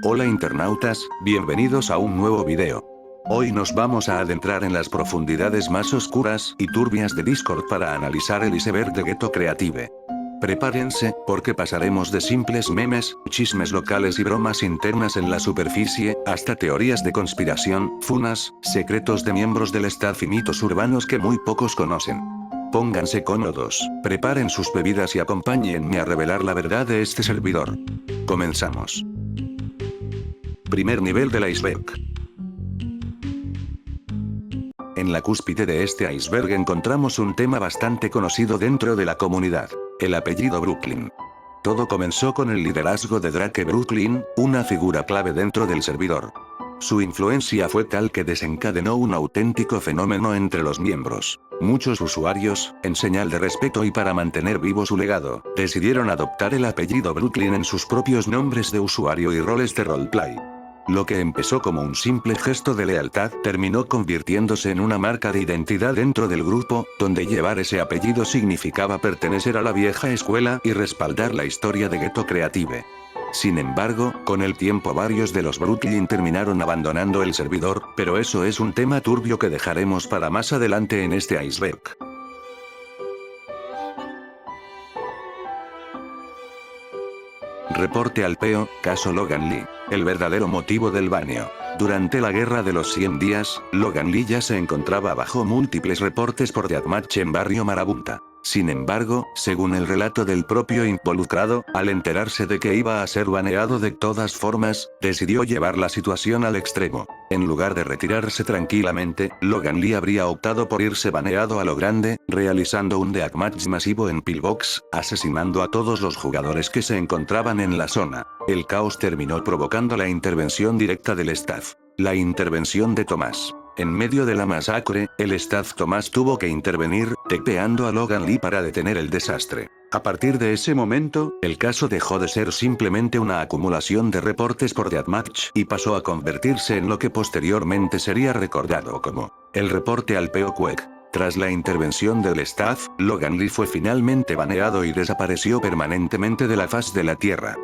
Hola internautas, bienvenidos a un nuevo video. Hoy nos vamos a adentrar en las profundidades más oscuras y turbias de Discord para analizar el iceberg de Ghetto Creative. Prepárense, porque pasaremos de simples memes, chismes locales y bromas internas en la superficie, hasta teorías de conspiración, funas, secretos de miembros del staff y mitos urbanos que muy pocos conocen. Pónganse cómodos, preparen sus bebidas y acompáñenme a revelar la verdad de este servidor. Comenzamos. Primer nivel del iceberg. En la cúspide de este iceberg encontramos un tema bastante conocido dentro de la comunidad: el apellido Brooklyn. Todo comenzó con el liderazgo de Drake Brooklyn, una figura clave dentro del servidor. Su influencia fue tal que desencadenó un auténtico fenómeno entre los miembros. Muchos usuarios, en señal de respeto y para mantener vivo su legado, decidieron adoptar el apellido Brooklyn en sus propios nombres de usuario y roles de roleplay. Lo que empezó como un simple gesto de lealtad terminó convirtiéndose en una marca de identidad dentro del grupo, donde llevar ese apellido significaba pertenecer a la vieja escuela y respaldar la historia de Ghetto Creative. Sin embargo, con el tiempo varios de los Brooklyn terminaron abandonando el servidor, pero eso es un tema turbio que dejaremos para más adelante en este iceberg. Reporte al PEO, caso Logan Lee. El verdadero motivo del baneo. Durante la guerra de los 100 días, Logan Lee ya se encontraba bajo múltiples reportes por deathmatch en Barrio Marabunta. Sin embargo, según el relato del propio involucrado, al enterarse de que iba a ser baneado de todas formas, decidió llevar la situación al extremo. En lugar de retirarse tranquilamente, Logan Lee habría optado por irse baneado a lo grande, realizando un deathmatch masivo en Pillbox, asesinando a todos los jugadores que se encontraban en la zona. El caos terminó provocando la intervención directa del staff. La intervención de Tomás. En medio de la masacre, el staff Tomás tuvo que intervenir, tepeando a Logan Lee para detener el desastre. A partir de ese momento, el caso dejó de ser simplemente una acumulación de reportes por deathmatch y pasó a convertirse en lo que posteriormente sería recordado como el reporte al PEO Quake. Tras la intervención del staff, Logan Lee fue finalmente baneado y desapareció permanentemente de la faz de la Tierra.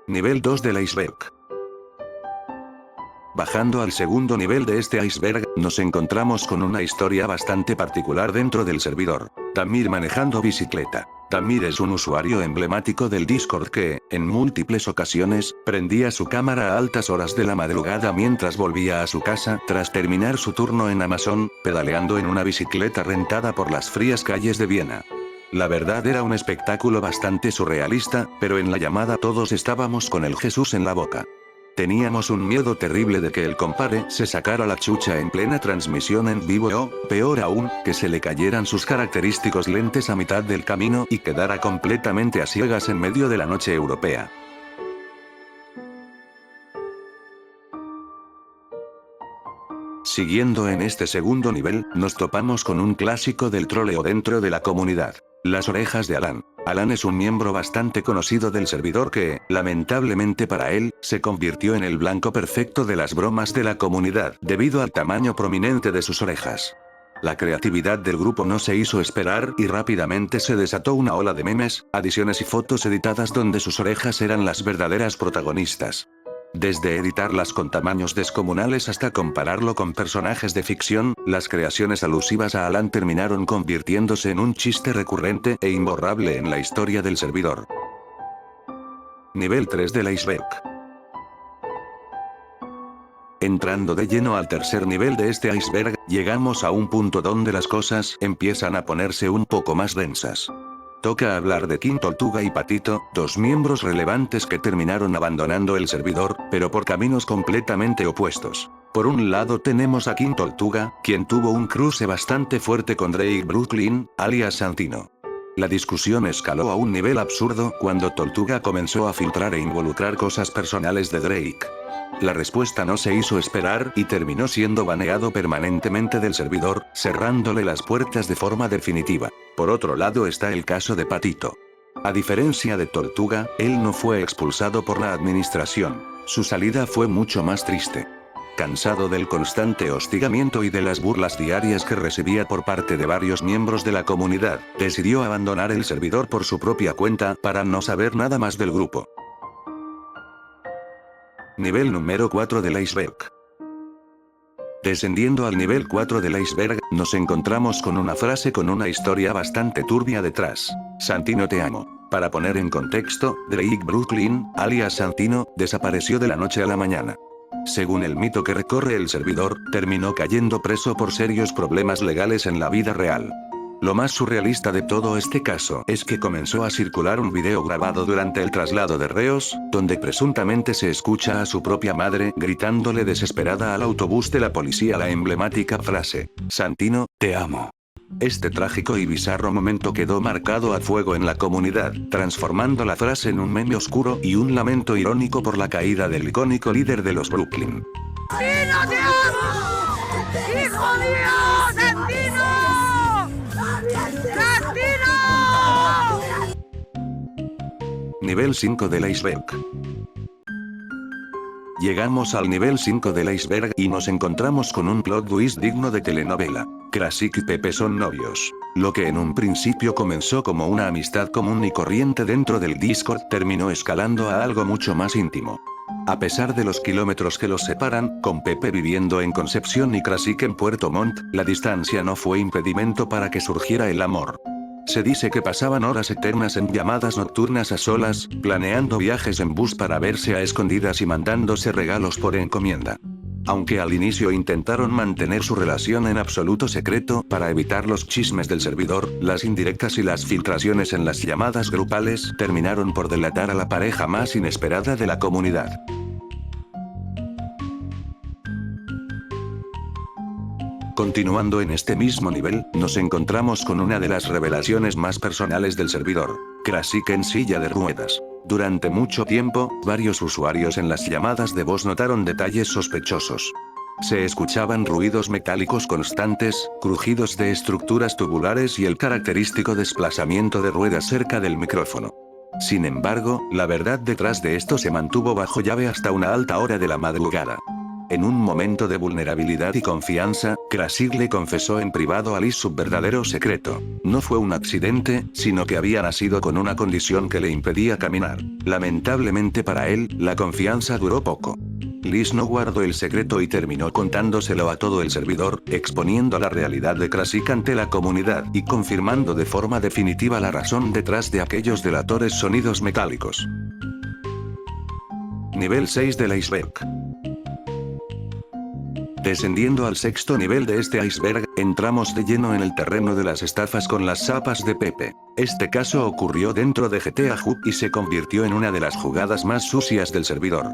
Nivel 2 del iceberg. Bajando al segundo nivel de este iceberg, nos encontramos con una historia bastante particular dentro del servidor. Tamir manejando bicicleta. Tamir es un usuario emblemático del Discord que, en múltiples ocasiones, prendía su cámara a altas horas de la madrugada mientras volvía a su casa tras terminar su turno en Amazon, pedaleando en una bicicleta rentada por las frías calles de Viena. La verdad era un espectáculo bastante surrealista, pero en la llamada todos estábamos con el Jesús en la boca. Teníamos un miedo terrible de que el compadre se sacara la chucha en plena transmisión en vivo o, peor aún, que se le cayeran sus característicos lentes a mitad del camino y quedara completamente a ciegas en medio de la noche europea. Siguiendo en este segundo nivel, nos topamos con un clásico del troleo dentro de la comunidad: las orejas de Alan. Alan es un miembro bastante conocido del servidor que, lamentablemente para él, se convirtió en el blanco perfecto de las bromas de la comunidad debido al tamaño prominente de sus orejas. La creatividad del grupo no se hizo esperar y rápidamente se desató una ola de memes, adiciones y fotos editadas donde sus orejas eran las verdaderas protagonistas. Desde editarlas con tamaños descomunales hasta compararlo con personajes de ficción, las creaciones alusivas a Alan terminaron convirtiéndose en un chiste recurrente e imborrable en la historia del servidor. Nivel 3 del iceberg. Entrando de lleno al tercer nivel de este iceberg, llegamos a un punto donde las cosas empiezan a ponerse un poco más densas. Toca hablar de King Tortuga y Patito, dos miembros relevantes que terminaron abandonando el servidor, pero por caminos completamente opuestos. Por un lado tenemos a King Tortuga, quien tuvo un cruce bastante fuerte con Drake Brooklyn, alias Santino. La discusión escaló a un nivel absurdo cuando Tortuga comenzó a filtrar e involucrar cosas personales de Drake. La respuesta no se hizo esperar y terminó siendo baneado permanentemente del servidor, cerrándole las puertas de forma definitiva. Por otro lado está el caso de Patito. A diferencia de Tortuga, él no fue expulsado por la administración. Su salida fue mucho más triste. Cansado del constante hostigamiento y de las burlas diarias que recibía por parte de varios miembros de la comunidad, decidió abandonar el servidor por su propia cuenta para no saber nada más del grupo. Nivel número 4 del iceberg. Descendiendo al nivel 4 del iceberg, nos encontramos con una frase con una historia bastante turbia detrás. Santino te amo. Para poner en contexto, Drake Brooklyn, alias Santino, desapareció de la noche a la mañana. Según el mito que recorre el servidor, terminó cayendo preso por serios problemas legales en la vida real. Lo más surrealista de todo este caso es que comenzó a circular un video grabado durante el traslado de reos, donde presuntamente se escucha a su propia madre gritándole desesperada al autobús de la policía la emblemática frase, Santino, te amo. Este trágico y bizarro momento quedó marcado a fuego en la comunidad, transformando la frase en un meme oscuro y un lamento irónico por la caída del icónico líder de los Brooklyn. ¡Santino, te amo! ¡Hijo mío, Santino! ¡Santino! Nivel 5 del iceberg. Llegamos al nivel 5 del iceberg y nos encontramos con un plot twist digno de telenovela. Krasik y Pepe son novios. Lo que en un principio comenzó como una amistad común y corriente dentro del Discord terminó escalando a algo mucho más íntimo. A pesar de los kilómetros que los separan, con Pepe viviendo en Concepción y Krasik en Puerto Montt, la distancia no fue impedimento para que surgiera el amor. Se dice que pasaban horas eternas en llamadas nocturnas a solas, planeando viajes en bus para verse a escondidas y mandándose regalos por encomienda. Aunque al inicio intentaron mantener su relación en absoluto secreto para evitar los chismes del servidor, las indirectas y las filtraciones en las llamadas grupales terminaron por delatar a la pareja más inesperada de la comunidad. Continuando en este mismo nivel, nos encontramos con una de las revelaciones más personales del servidor. Krasik en silla de ruedas. Durante mucho tiempo, varios usuarios en las llamadas de voz notaron detalles sospechosos. Se escuchaban ruidos metálicos constantes, crujidos de estructuras tubulares y el característico desplazamiento de ruedas cerca del micrófono. Sin embargo, la verdad detrás de esto se mantuvo bajo llave hasta una alta hora de la madrugada. En un momento de vulnerabilidad y confianza, Krasik le confesó en privado a Liz su verdadero secreto. No fue un accidente, sino que había nacido con una condición que le impedía caminar. Lamentablemente para él, la confianza duró poco. Liz no guardó el secreto y terminó contándoselo a todo el servidor, exponiendo la realidad de Krasik ante la comunidad y confirmando de forma definitiva la razón detrás de aquellos delatores sonidos metálicos. Nivel 6 del iceberg. Descendiendo al sexto nivel de este iceberg, entramos de lleno en el terreno de las estafas con las zapas de Pepe. Este caso ocurrió dentro de GTA Hub y se convirtió en una de las jugadas más sucias del servidor.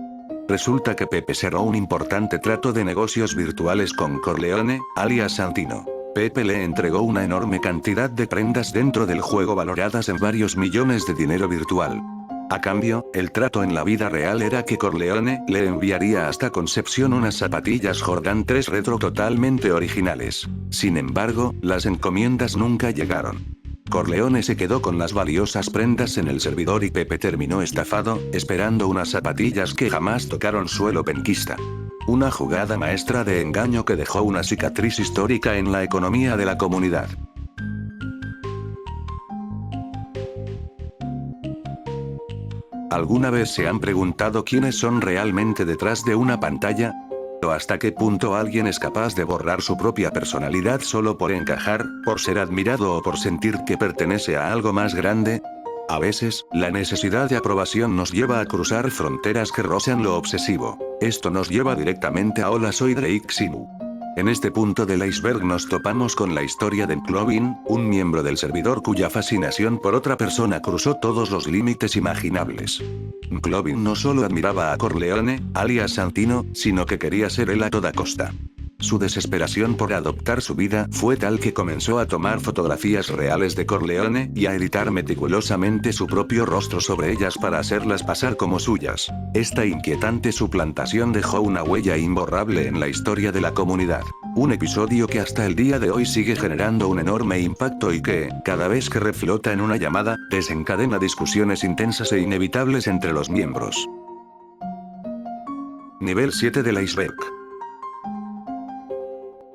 Resulta que Pepe cerró un importante trato de negocios virtuales con Corleone, alias Santino. Pepe le entregó una enorme cantidad de prendas dentro del juego valoradas en varios millones de dinero virtual. A cambio, el trato en la vida real era que Corleone le enviaría hasta Concepción unas zapatillas Jordan 3 retro totalmente originales. Sin embargo, las encomiendas nunca llegaron. Corleone se quedó con las valiosas prendas en el servidor y Pepe terminó estafado, esperando unas zapatillas que jamás tocaron suelo penquista. Una jugada maestra de engaño que dejó una cicatriz histórica en la economía de la comunidad. ¿Alguna vez se han preguntado quiénes son realmente detrás de una pantalla? ¿O hasta qué punto alguien es capaz de borrar su propia personalidad solo por encajar, por ser admirado o por sentir que pertenece a algo más grande? A veces, la necesidad de aprobación nos lleva a cruzar fronteras que rozan lo obsesivo. Esto nos lleva directamente a Hola, soy Drake Simu. En este punto del iceberg nos topamos con la historia de Clovin, un miembro del servidor cuya fascinación por otra persona cruzó todos los límites imaginables. Clovin no solo admiraba a Corleone, alias Santino, sino que quería ser él a toda costa. Su desesperación por adoptar su vida fue tal que comenzó a tomar fotografías reales de Corleone y a editar meticulosamente su propio rostro sobre ellas para hacerlas pasar como suyas. Esta inquietante suplantación dejó una huella imborrable en la historia de la comunidad. Un episodio que hasta el día de hoy sigue generando un enorme impacto y que, cada vez que reflota en una llamada, desencadena discusiones intensas e inevitables entre los miembros. Nivel 7 del iceberg.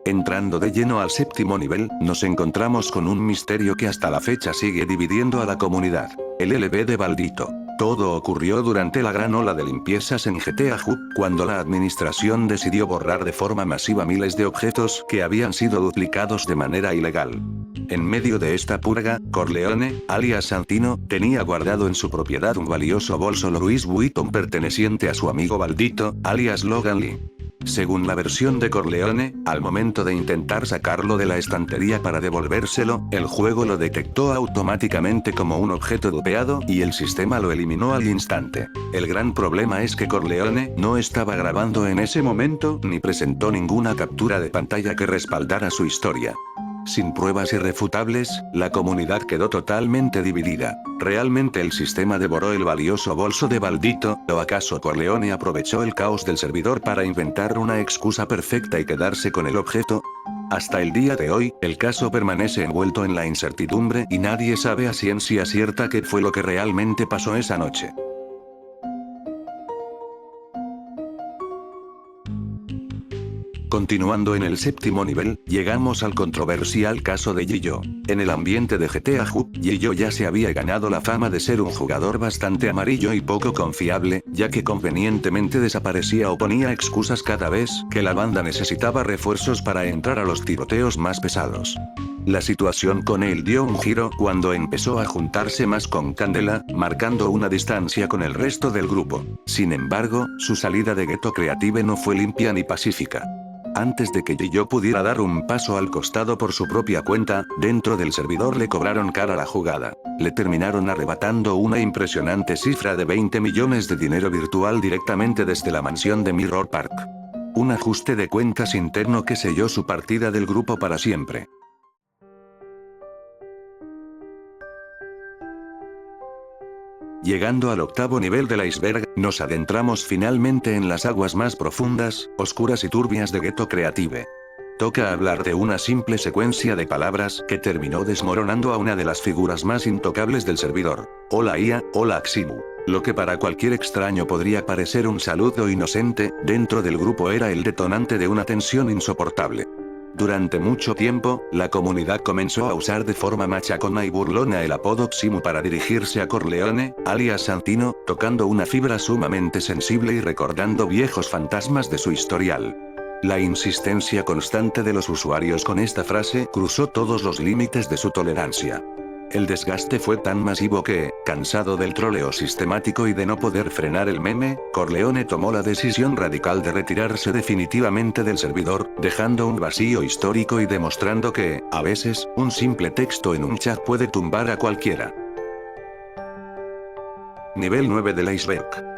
Entrando de lleno al séptimo nivel, nos encontramos con un misterio que hasta la fecha sigue dividiendo a la comunidad. El LB de Baldito. Todo ocurrió durante la gran ola de limpiezas en GTA Hub, cuando la administración decidió borrar de forma masiva miles de objetos que habían sido duplicados de manera ilegal. En medio de esta purga, Corleone, alias Santino, tenía guardado en su propiedad un valioso bolso Louis Vuitton perteneciente a su amigo Baldito, alias Logan Lee. Según la versión de Corleone, al momento de intentar sacarlo de la estantería para devolvérselo, el juego lo detectó automáticamente como un objeto dupeado y el sistema lo eliminó al instante. El gran problema es que Corleone no estaba grabando en ese momento ni presentó ninguna captura de pantalla que respaldara su historia. Sin pruebas irrefutables, la comunidad quedó totalmente dividida. ¿Realmente el sistema devoró el valioso bolso de Baldito, o acaso Corleone aprovechó el caos del servidor para inventar una excusa perfecta y quedarse con el objeto? Hasta el día de hoy, el caso permanece envuelto en la incertidumbre y nadie sabe a ciencia cierta qué fue lo que realmente pasó esa noche. Continuando en el séptimo nivel, llegamos al controversial caso de Gillo. En el ambiente de GTA Hub, Gillo ya se había ganado la fama de ser un jugador bastante amarillo y poco confiable, ya que convenientemente desaparecía o ponía excusas cada vez que la banda necesitaba refuerzos para entrar a los tiroteos más pesados. La situación con él dio un giro cuando empezó a juntarse más con Candela, marcando una distancia con el resto del grupo. Sin embargo, su salida de Ghetto Creative no fue limpia ni pacífica. Antes de que Gillo pudiera dar un paso al costado por su propia cuenta, dentro del servidor le cobraron cara la jugada. Le terminaron arrebatando una impresionante cifra de 20 millones de dinero virtual directamente desde la mansión de Mirror Park. Un ajuste de cuentas interno que selló su partida del grupo para siempre. Llegando al octavo nivel del iceberg, nos adentramos finalmente en las aguas más profundas, oscuras y turbias de Ghetto Creative. Toca hablar de una simple secuencia de palabras que terminó desmoronando a una de las figuras más intocables del servidor. Hola IA, hola Aximu. Lo que para cualquier extraño podría parecer un saludo inocente, dentro del grupo era el detonante de una tensión insoportable. Durante mucho tiempo, la comunidad comenzó a usar de forma machacona y burlona el apodo Aximu para dirigirse a Corleone, alias Santino, tocando una fibra sumamente sensible y recordando viejos fantasmas de su historial. La insistencia constante de los usuarios con esta frase cruzó todos los límites de su tolerancia. El desgaste fue tan masivo que, cansado del troleo sistemático y de no poder frenar el meme, Corleone tomó la decisión radical de retirarse definitivamente del servidor, dejando un vacío histórico y demostrando que, a veces, un simple texto en un chat puede tumbar a cualquiera. Nivel 9 del iceberg.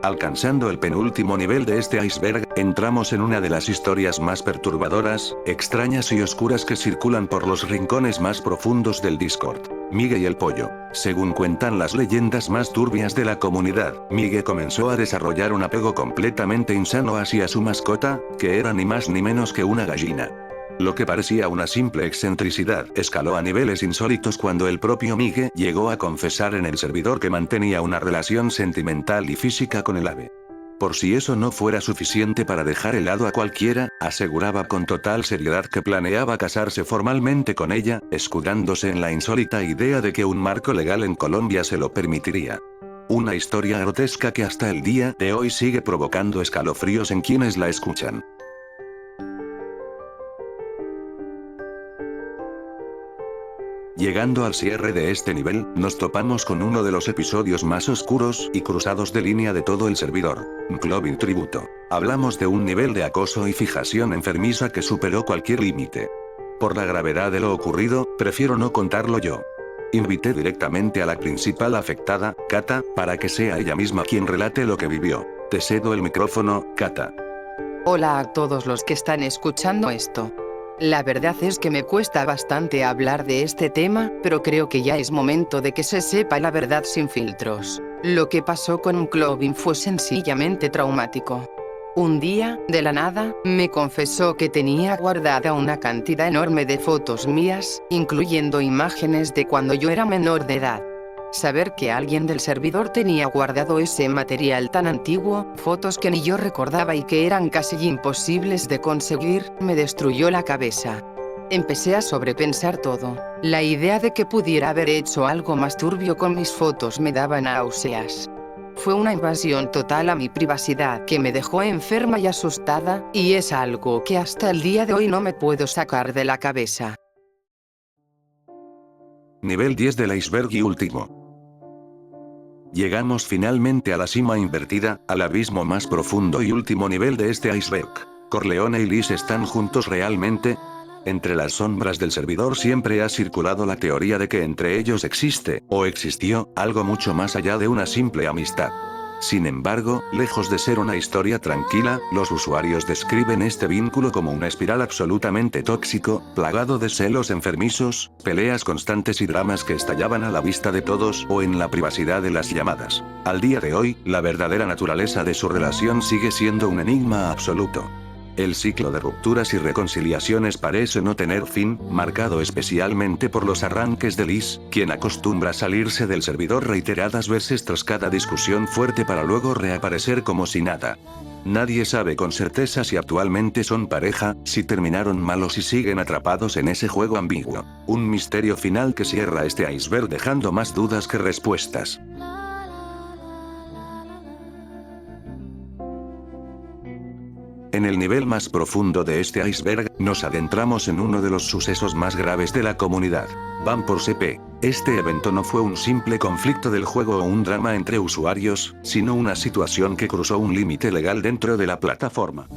Alcanzando el penúltimo nivel de este iceberg, entramos en una de las historias más perturbadoras, extrañas y oscuras que circulan por los rincones más profundos del Discord. Migue y el pollo. Según cuentan las leyendas más turbias de la comunidad, Migue comenzó a desarrollar un apego completamente insano hacia su mascota, que era ni más ni menos que una gallina. Lo que parecía una simple excentricidad escaló a niveles insólitos cuando el propio Migue llegó a confesar en el servidor que mantenía una relación sentimental y física con el ave. Por si eso no fuera suficiente para dejar helado a cualquiera, aseguraba con total seriedad que planeaba casarse formalmente con ella, escudándose en la insólita idea de que un marco legal en Colombia se lo permitiría. Una historia grotesca que hasta el día de hoy sigue provocando escalofríos en quienes la escuchan. Llegando al cierre de este nivel, nos topamos con uno de los episodios más oscuros y cruzados de línea de todo el servidor. Clovin Tributo. Hablamos de un nivel de acoso y fijación enfermiza que superó cualquier límite. Por la gravedad de lo ocurrido, prefiero no contarlo yo. Invité directamente a la principal afectada, Kata, para que sea ella misma quien relate lo que vivió. Te cedo el micrófono, Kata. Hola a todos los que están escuchando esto. La verdad es que me cuesta bastante hablar de este tema, pero creo que ya es momento de que se sepa la verdad sin filtros. Lo que pasó con Clovin fue sencillamente traumático. Un día, de la nada, me confesó que tenía guardada una cantidad enorme de fotos mías, incluyendo imágenes de cuando yo era menor de edad. Saber que alguien del servidor tenía guardado ese material tan antiguo, fotos que ni yo recordaba y que eran casi imposibles de conseguir, me destruyó la cabeza. Empecé a sobrepensar todo. La idea de que pudiera haber hecho algo más turbio con mis fotos me daba náuseas. Fue una invasión total a mi privacidad que me dejó enferma y asustada, y es algo que hasta el día de hoy no me puedo sacar de la cabeza. Nivel 10 del iceberg y último. Llegamos finalmente a la cima invertida, al abismo más profundo y último nivel de este iceberg. ¿Corleone y Liz están juntos realmente? Entre las sombras del servidor siempre ha circulado la teoría de que entre ellos existe, o existió, algo mucho más allá de una simple amistad. Sin embargo, lejos de ser una historia tranquila, los usuarios describen este vínculo como una espiral absolutamente tóxico, plagado de celos enfermizos, peleas constantes y dramas que estallaban a la vista de todos o en la privacidad de las llamadas. Al día de hoy, la verdadera naturaleza de su relación sigue siendo un enigma absoluto. El ciclo de rupturas y reconciliaciones parece no tener fin, marcado especialmente por los arranques de Liz, quien acostumbra salirse del servidor reiteradas veces tras cada discusión fuerte para luego reaparecer como si nada. Nadie sabe con certeza si actualmente son pareja, si terminaron mal o si siguen atrapados en ese juego ambiguo. Un misterio final que cierra este iceberg dejando más dudas que respuestas. En el nivel más profundo de este iceberg, nos adentramos en uno de los sucesos más graves de la comunidad. Van por CP. Este evento no fue un simple conflicto del juego o un drama entre usuarios, sino una situación que cruzó un límite legal dentro de la plataforma.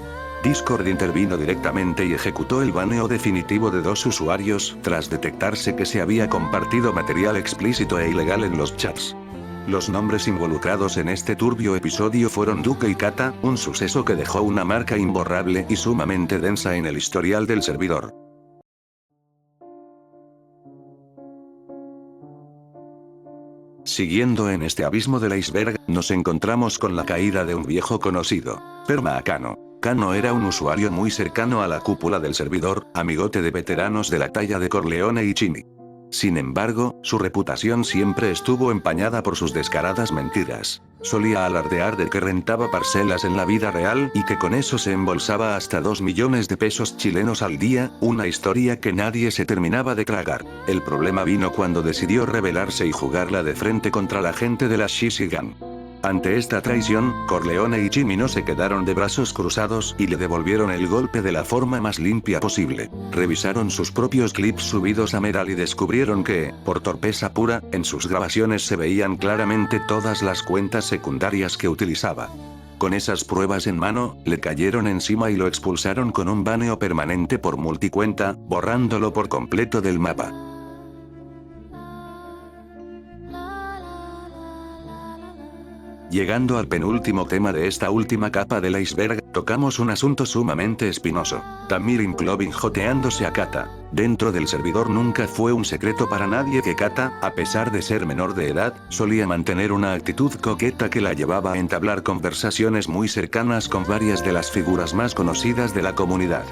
Discord intervino directamente y ejecutó el baneo definitivo de 2 usuarios, tras detectarse que se había compartido material explícito e ilegal en los chats. Los nombres involucrados en este turbio episodio fueron Duke y Kata, un suceso que dejó una marca imborrable y sumamente densa en el historial del servidor. Siguiendo en este abismo del iceberg, nos encontramos con la caída de un viejo conocido, Perma Kano. Kano era un usuario muy cercano a la cúpula del servidor, amigote de veteranos de la talla de Corleone y Chini. Sin embargo, su reputación siempre estuvo empañada por sus descaradas mentiras. Solía alardear de que rentaba parcelas en la vida real y que con eso se embolsaba hasta 2 millones de pesos chilenos al día, una historia que nadie se terminaba de tragar. El problema vino cuando decidió rebelarse y jugarla de frente contra la gente de la Shishigan. Ante esta traición, Corleone y Jimmy no se quedaron de brazos cruzados y le devolvieron el golpe de la forma más limpia posible. Revisaron sus propios clips subidos a Meral y descubrieron que, por torpeza pura, en sus grabaciones se veían claramente todas las cuentas secundarias que utilizaba. Con esas pruebas en mano, le cayeron encima y lo expulsaron con un baneo permanente por multicuenta, borrándolo por completo del mapa. Llegando al penúltimo tema de esta última capa del iceberg, tocamos un asunto sumamente espinoso. Tamir Inclovin joteándose a Kata. Dentro del servidor nunca fue un secreto para nadie que Kata, a pesar de ser menor de edad, solía mantener una actitud coqueta que la llevaba a entablar conversaciones muy cercanas con varias de las figuras más conocidas de la comunidad.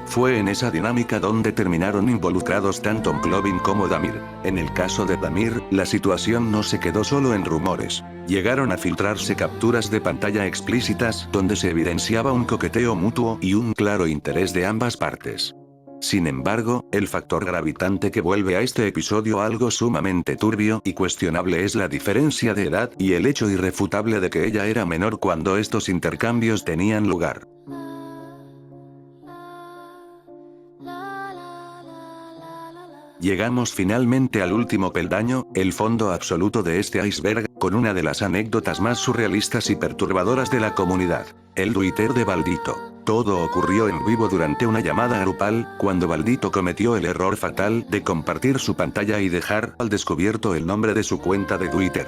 Fue en esa dinámica donde terminaron involucrados tanto Inclovin como Damir. En el caso de Damir, la situación no se quedó solo en rumores. Llegaron a filtrarse capturas de pantalla explícitas donde se evidenciaba un coqueteo mutuo y un claro interés de ambas partes. Sin embargo, el factor gravitante que vuelve a este episodio algo sumamente turbio y cuestionable es la diferencia de edad y el hecho irrefutable de que ella era menor cuando estos intercambios tenían lugar. Llegamos finalmente al último peldaño, el fondo absoluto de este iceberg, con una de las anécdotas más surrealistas y perturbadoras de la comunidad. El Twitter de Baldito. Todo ocurrió en vivo durante una llamada grupal, cuando Baldito cometió el error fatal de compartir su pantalla y dejar al descubierto el nombre de su cuenta de Twitter.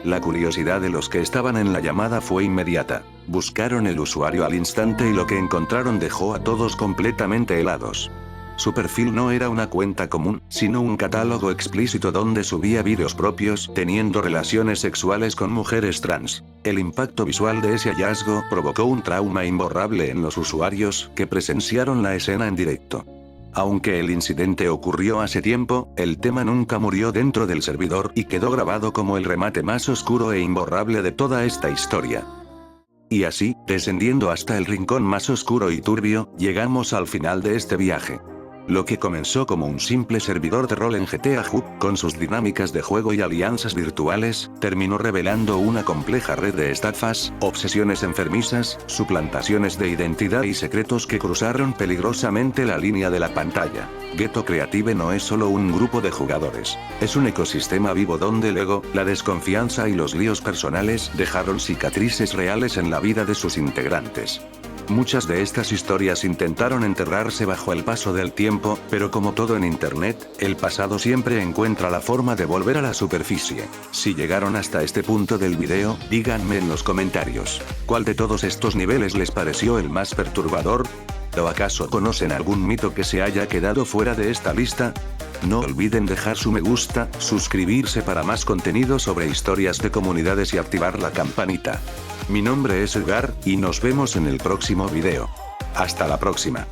La curiosidad de los que estaban en la llamada fue inmediata. Buscaron el usuario al instante y lo que encontraron dejó a todos completamente helados. Su perfil no era una cuenta común, sino un catálogo explícito donde subía vídeos propios teniendo relaciones sexuales con mujeres trans. El impacto visual de ese hallazgo provocó un trauma imborrable en los usuarios que presenciaron la escena en directo. Aunque el incidente ocurrió hace tiempo, el tema nunca murió dentro del servidor y quedó grabado como el remate más oscuro e imborrable de toda esta historia. Y así, descendiendo hasta el rincón más oscuro y turbio, llegamos al final de este viaje. Lo que comenzó como un simple servidor de rol en GTA Hub, con sus dinámicas de juego y alianzas virtuales, terminó revelando una compleja red de estafas, obsesiones enfermizas, suplantaciones de identidad y secretos que cruzaron peligrosamente la línea de la pantalla. Ghetto Creative no es solo un grupo de jugadores. Es un ecosistema vivo donde el ego, la desconfianza y los líos personales dejaron cicatrices reales en la vida de sus integrantes. Muchas de estas historias intentaron enterrarse bajo el paso del tiempo, pero como todo en internet, el pasado siempre encuentra la forma de volver a la superficie. Si llegaron hasta este punto del video, díganme en los comentarios, ¿cuál de todos estos niveles les pareció el más perturbador? ¿O acaso conocen algún mito que se haya quedado fuera de esta lista? No olviden dejar su me gusta, suscribirse para más contenido sobre historias de comunidades y activar la campanita. Mi nombre es Edgar, y nos vemos en el próximo video. Hasta la próxima.